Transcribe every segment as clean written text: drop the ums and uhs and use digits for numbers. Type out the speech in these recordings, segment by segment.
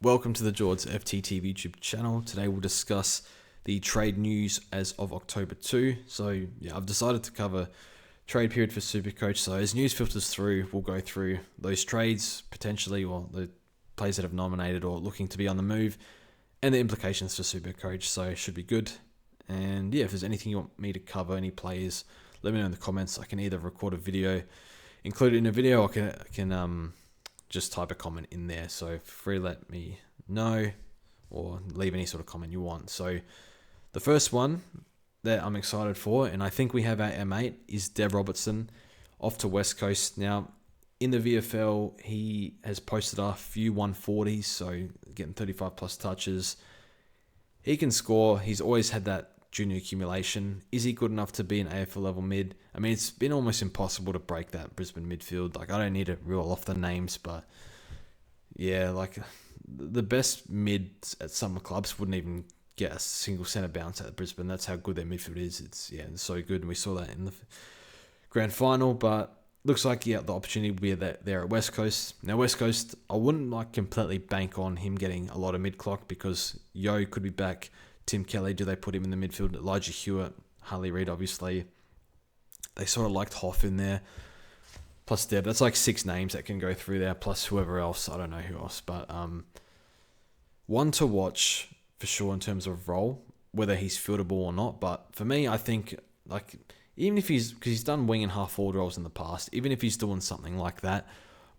Welcome to the George FTTV YouTube channel. Today we'll discuss the trade news as of October 2. So yeah, I've decided to cover trade period for SuperCoach. So as news filters through, we'll go through those trades potentially, or the players that have nominated or looking to be on the move, and the implications for SuperCoach. So it should be good. And yeah, if there's anything you want me to cover, any players, let me know in the comments. I can either record a video, include it in a video, or I can just type a comment in there. So feel free to let me know or leave any sort of comment you want. So the first one that I'm excited for, and I think we have our M8, is Robertson off to West Coast. Now, in the VFL, he has posted a few 140s, so getting 35 plus touches. He can score. He's always had that junior accumulation. Is he good enough to be an AFL level mid? I mean, it's been almost impossible to break that Brisbane midfield. Like, I don't need to reel off the names, but yeah, like the best mids at some clubs wouldn't even get a single centre bounce at Brisbane. That's how good their midfield is. It's so good, and we saw that in the grand final. But looks like the opportunity will be there at West Coast. Now, West Coast, I wouldn't completely bank on him getting a lot of mid clock because Yo could be back. Tim Kelly, do they put him in the midfield? Elijah Hewitt, Harley Reid, obviously. They sort of liked Hoff in there. Plus Deb. That's like 6 names that can go through there, plus whoever else. I don't know who else. But one to watch for sure in terms of role, whether he's fieldable or not. But for me, I think, even if because he's done wing and half forward roles in the past, even if he's doing something like that,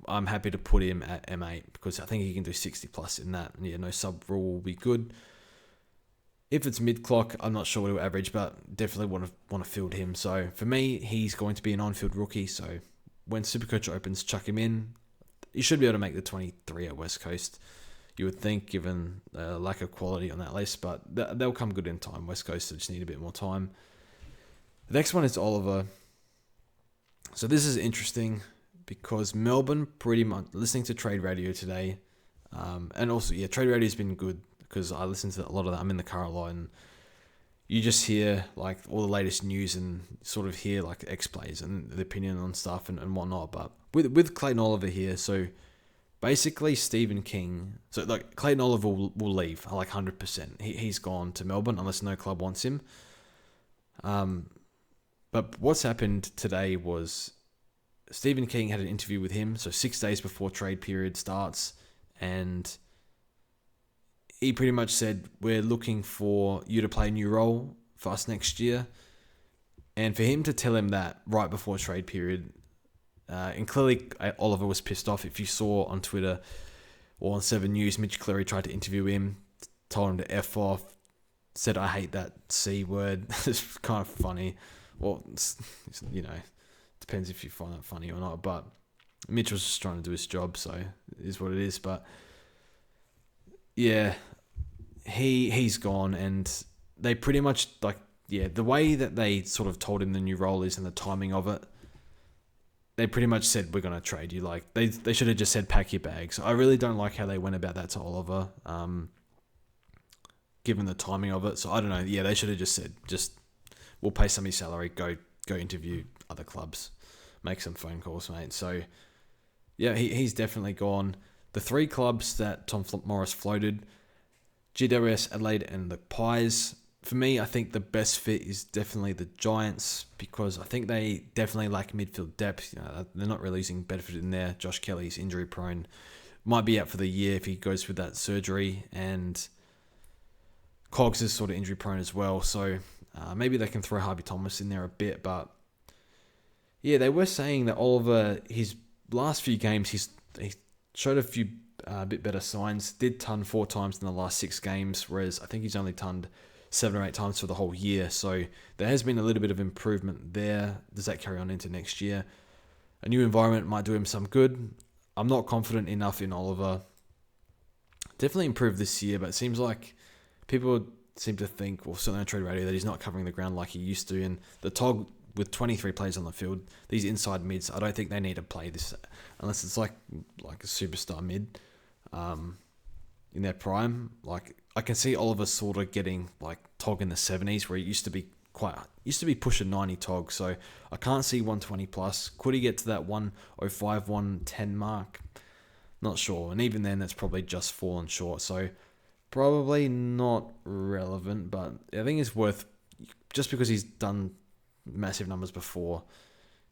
I'm happy to put him at M8 because I think he can do 60 plus in that. And yeah, no sub rule will be good. If it's mid-clock, I'm not sure what he'll average, but definitely want to field him. So for me, he's going to be an on-field rookie. So when SuperCoach opens, chuck him in. He should be able to make the 23 at West Coast, you would think, given the lack of quality on that list. But they'll come good in time. West Coast just need a bit more time. The next one is Oliver. So this is interesting because Melbourne pretty much, listening to Trade Radio today, and also, Trade Radio has been good, because I listen to a lot of that. I'm in the car a lot, and you just hear all the latest news and sort of hear X-plays and the opinion on stuff and whatnot. But with Clayton Oliver here, so basically Stephen King, so Clayton Oliver will leave 100%. He's gone to Melbourne unless no club wants him. But what's happened today was Stephen King had an interview with him, so 6 days before trade period starts, and he pretty much said, we're looking for you to play a new role for us next year. And for him to tell him that right before trade period, and clearly Oliver was pissed off. If you saw on Twitter or on 7 News, Mitch Cleary tried to interview him, told him to F off, said, I hate that C word. It's kind of funny. Well, depends if you find that funny or not. But Mitch was just trying to do his job, so it is what it is. But yeah, he's gone, and they pretty much the way that they sort of told him the new role is and the timing of it, they pretty much said, we're going to trade you. They should have just said, pack your bags. I really don't like how they went about that to Oliver, given the timing of it. So I don't know. Yeah, they should have just said, we'll pay some of your salary, go interview other clubs, make some phone calls, mate. So yeah, he's definitely gone. The 3 clubs that Tom Morris floated, GWS, Adelaide, and the Pies. For me, I think the best fit is definitely the Giants because I think they definitely lack midfield depth. They're not really using Bedford in there. Josh Kelly's injury prone. Might be out for the year if he goes with that surgery. And Cogs is sort of injury prone as well. So maybe they can throw Harvey Thomas in there a bit. But yeah, they were saying that Oliver, his last few games, he showed a bit better signs. Did ton 4 times in the last 6 games, whereas I think he's only tunned 7 or 8 times for the whole year. So there has been a little bit of improvement there. Does that carry on into next year? A new environment might do him some good. I'm not confident enough in Oliver. Definitely improved this year, but it seems like people seem to think, well, certainly on Trade Radio, that he's not covering the ground like he used to. And the TOG, with 23 players on the field, these inside mids, I don't think they need to play this unless it's like a superstar mid in their prime. I can see Oliver sort of getting TOG in the 70s, where he used to be pushing 90 TOG. So I can't see 120 plus. Could he get to that 105, 110 mark? Not sure. And even then, that's probably just fallen short. So probably not relevant, but I think it's worth, just because he's done massive numbers before,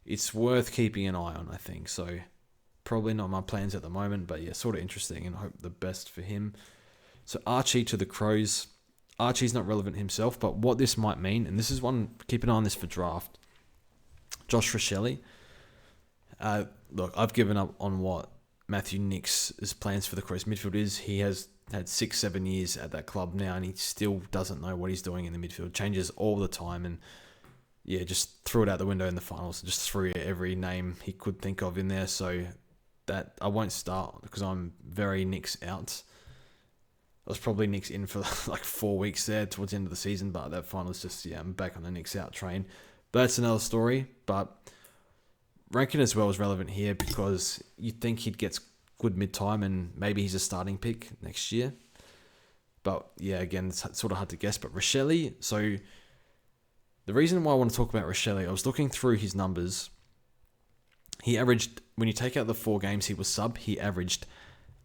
it's worth keeping an eye on, I think. So probably not my plans at the moment, but yeah, sort of interesting, and hope the best for him. So Archie to the Crows. Archie's not relevant himself, but what this might mean, and this is one, keep an eye on this for draft. Josh Rashelli. Look, I've given up on what Matthew Nicks's plans for the Crows midfield is. He has had 6-7 years at that club now, and he still doesn't know what he's doing in the midfield. Changes all the time, and yeah, just threw it out the window in the finals and just threw every name he could think of in there. So that I won't start because I'm very Nicks out. I was probably Nicks in for like 4 weeks there towards the end of the season, but that final is just, yeah, I'm back on the Nicks out train. But that's another story. But Rankin as well is relevant here because you'd think he'd get good mid-time and maybe he's a starting pick next year. But yeah, again, it's sort of hard to guess. But Rashelli, so the reason why I want to talk about Rashelli, I was looking through his numbers. He averaged, when you take out the 4 games he was sub, he averaged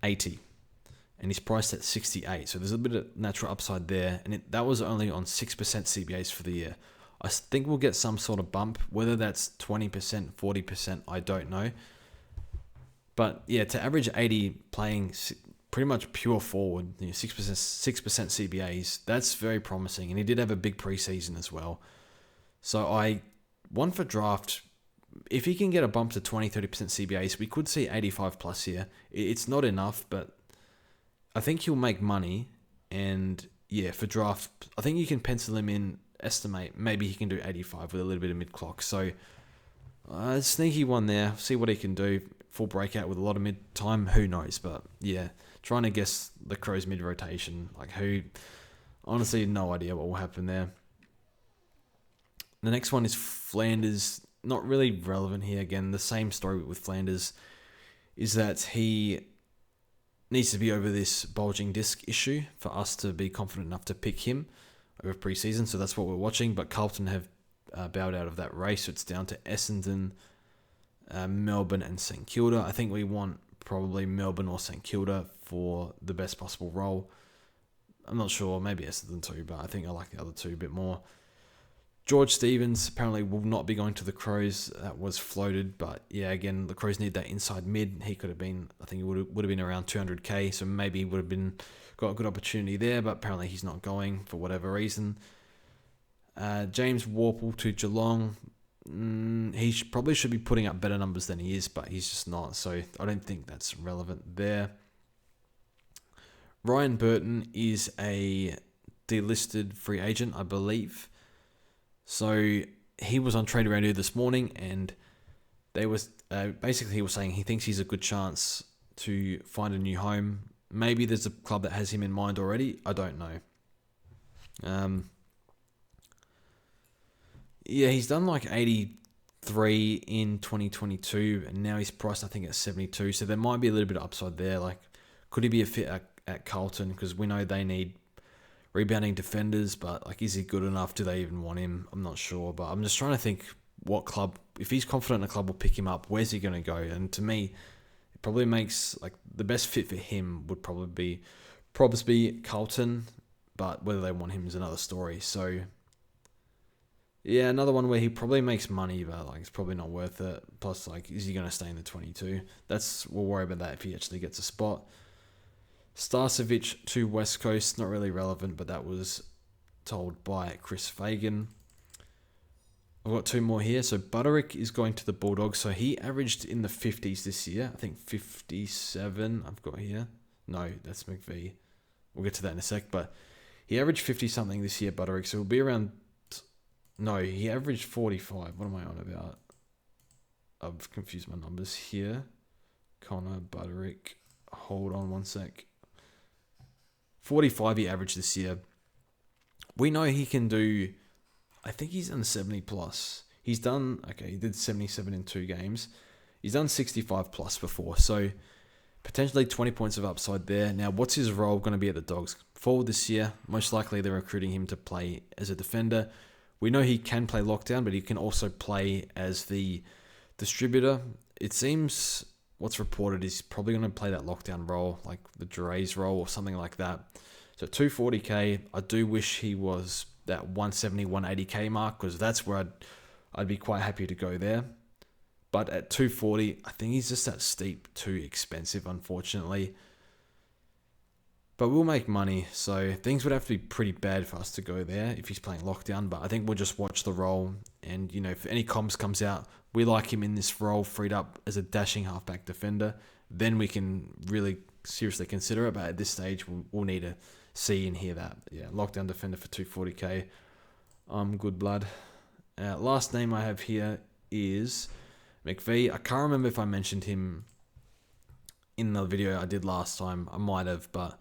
80. And he's priced at 68. So there's a bit of natural upside there. And that was only on 6% CBAs for the year. I think we'll get some sort of bump. Whether that's 20%, 40%, I don't know. But yeah, to average 80 playing pretty much pure forward, 6% CBAs, that's very promising. And he did have a big preseason as well. So one for draft, if he can get a bump to 20, 30% CBAs, we could see 85 plus here. It's not enough, but I think he'll make money. And yeah, for draft, I think you can pencil him in, estimate, maybe he can do 85 with a little bit of mid-clock. So sneaky one there. See what he can do. Full breakout with a lot of mid-time. Who knows? But yeah, trying to guess the Crows mid-rotation. Honestly, no idea what will happen there. The next one is Flanders. Not really relevant here. Again, the same story with Flanders is that he needs to be over this bulging disc issue for us to be confident enough to pick him over pre-season. So that's what we're watching. But Carlton have bowed out of that race. So it's down to Essendon, Melbourne and St Kilda. I think we want probably Melbourne or St Kilda for the best possible role. I'm not sure. Maybe Essendon too, but I think I like the other two a bit more. George Stevens apparently will not be going to the Crows. That was floated, but yeah, again, the Crows need that inside mid. He could have been, I think he would have been around 200k, so maybe he would have got a good opportunity there, but apparently he's not going for whatever reason. James Warple to Geelong. He probably should be putting up better numbers than he is, but he's just not, so I don't think that's relevant there. Ryan Burton is a delisted free agent, I believe. So he was on Trade Radio this morning, and they was basically he was saying he thinks he's a good chance to find a new home. Maybe there's a club that has him in mind already. I don't know. Yeah, he's done like 83 in 2022, and now he's priced I think at 72. So there might be a little bit of upside there. Like, could he be a fit at Carlton? Because we know they need rebounding defenders, but like, is he good enough? Do they even want him? I'm not sure, but I'm just trying to think what club, if he's confident a club will pick him up, where's he going to go? And to me, it probably makes like the best fit for him would probably be Carlton, but whether they want him is another story. So yeah, another one where he probably makes money, but like it's probably not worth it. Plus, like, is he going to stay in the 22? We'll worry about that if he actually gets a spot. Starcevic to West Coast, not really relevant, but that was told by Chris Fagan. I've got 2 more here. So Butterick is going to the Bulldogs. So he averaged in the 50s this year. I think 57 I've got here. No, that's McVie. We'll get to that in a sec. But he averaged 50-something this year, Butterick. So he'll be around... No, he averaged 45. What am I on about? I've confused my numbers here. Connor Butterick. Hold on one sec. 45 he averaged this year. We know he can do... I think he's done 70 plus. He did 77 in 2 games. He's done 65 plus before. So potentially 20 points of upside there. Now, what's his role going to be at the Dogs? Forward this year, most likely they're recruiting him to play as a defender. We know he can play lockdown, but he can also play as the distributor. It seems what's reported is probably going to play that lockdown role, like the Dre's role or something like that. So 240k, I do wish he was that 170, 180k mark, because that's where I'd be quite happy to go there. But at 240, I think he's just that steep, too expensive, unfortunately. But we'll make money, so things would have to be pretty bad for us to go there if he's playing lockdown. But I think we'll just watch the role, and if any comms comes out, we like him in this role, freed up as a dashing halfback defender, then we can really seriously consider it. But at this stage, we'll need to see and hear that. Yeah, lockdown defender for 240k. Good blood. Last name I have here is McVee. I can't remember if I mentioned him in the video I did last time. I might have, but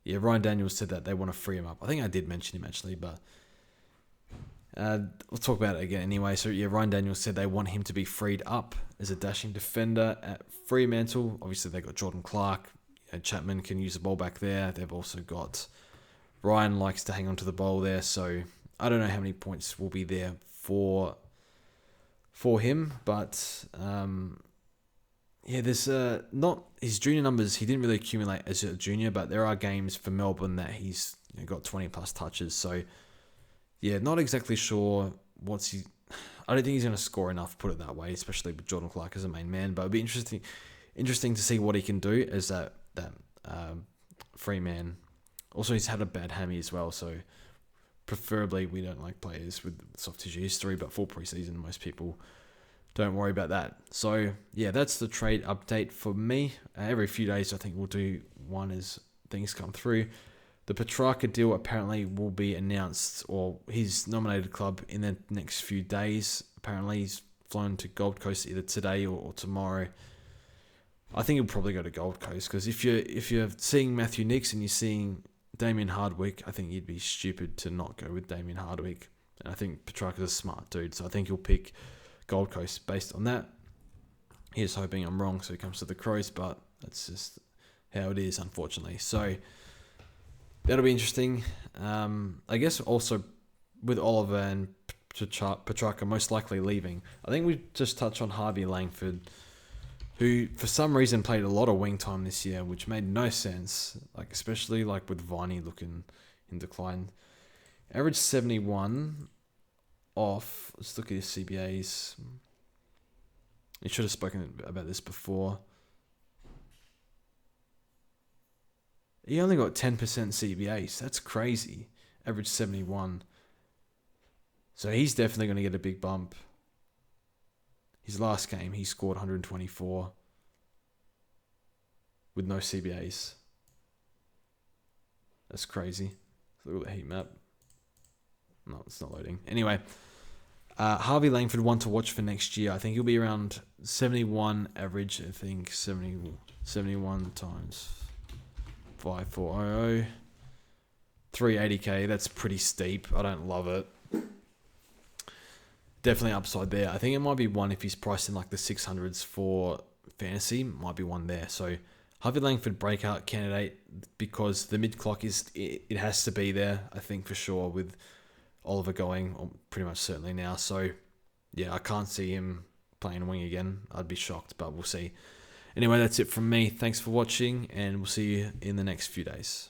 yeah, Ryan Daniels said that they want to free him up. I think I did mention him actually, but we'll talk about it again anyway. So yeah, Ryan Daniels said they want him to be freed up as a dashing defender at Fremantle. Obviously, they got Jordan Clark. Chapman can use the ball back there. They've also got Ryan likes to hang on to the ball there. So I don't know how many points will be there for him, but yeah, there's not his junior numbers. He didn't really accumulate as a junior, but there are games for Melbourne that he's got 20 plus touches. So yeah, not exactly sure I don't think he's going to score enough, put it that way, especially with Jordan Clark as a main man. But it'll be interesting to see what he can do as that free man. Also, he's had a bad hammy as well, so preferably we don't like players with soft tissue history, but full preseason, most people don't worry about that. So yeah, that's the trade update for me. Every few days, I think we'll do one as things come through. The Petracca deal apparently will be announced, or his nominated club, in the next few days. Apparently, he's flown to Gold Coast either today or tomorrow. I think he'll probably go to Gold Coast, because if you're seeing Matthew Nicks and you're seeing Damien Hardwick, I think you'd be stupid to not go with Damien Hardwick. And I think Petracca's a smart dude, so I think he'll pick Gold Coast based on that. Here's hoping I'm wrong, so he comes to the Crows, but that's just how it is, unfortunately. So that'll be interesting. I guess also with Oliver and Petracca most likely leaving, I think we just touch on Harvey Langford, who for some reason played a lot of wing time this year, which made no sense, especially with Viney looking in decline. Average 71 off. Let's look at his CBAs. He should have spoken about this before. He only got 10% CBAs. That's crazy. Average 71. So he's definitely going to get a big bump. His last game, he scored 124 with no CBAs. That's crazy. Look at the heat map. No, it's not loading. Anyway, Harvey Langford, one to watch for next year. I think he'll be around 71 average. I think 71 times 5400. 380k. That's pretty steep. I don't love it. Definitely upside there. I think it might be one if he's priced in the 600s for fantasy. Might be one there. So Harvey Langford breakout candidate, because the mid clock it has to be there. I think for sure with Oliver going, or pretty much certainly now. So yeah, I can't see him playing wing again. I'd be shocked, but we'll see. Anyway, that's it from me. Thanks for watching, and we'll see you in the next few days.